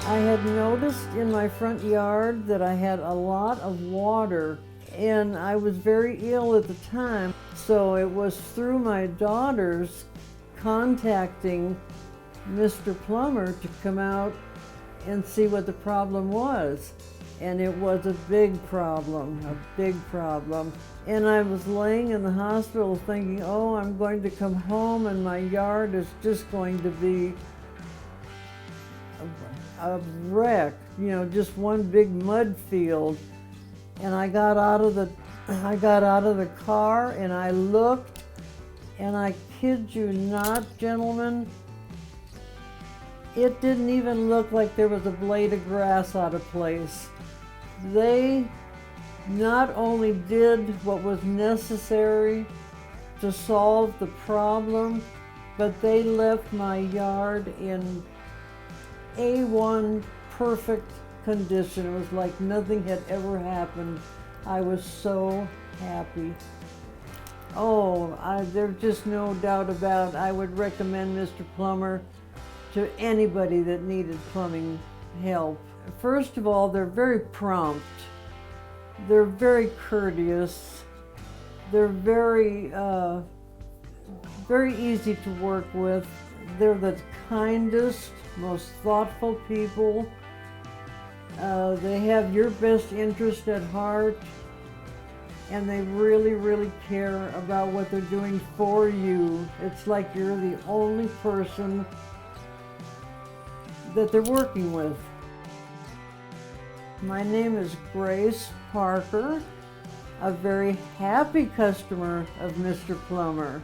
I had noticed in my front yard that I had a lot of water, and I was very ill at the time. So it was through my daughters contacting Mr. Plumber to come out and see what the problem was. And it was a big problem. And I was laying in the hospital thinking, oh, I'm going to come home and my yard is just going to be a wreck, you know, just one big mud field. And I got out of the car and I looked, and I kid you not, gentlemen, it didn't even look like there was a blade of grass out of place. They not only did what was necessary to solve the problem, but they left my yard in A1 perfect condition. It was like nothing had ever happened. I was so happy. Oh, there's just no doubt about it. I would recommend Mr. Plumber to anybody that needed plumbing help. First of all, they're very prompt. They're very courteous. They're very easy to work with. They're the kindest, most thoughtful people. They have your best interest at heart, and they really, really care about what they're doing for you. It's like you're the only person that they're working with. My name is Grace Parker, a very happy customer of Mr. Plumber.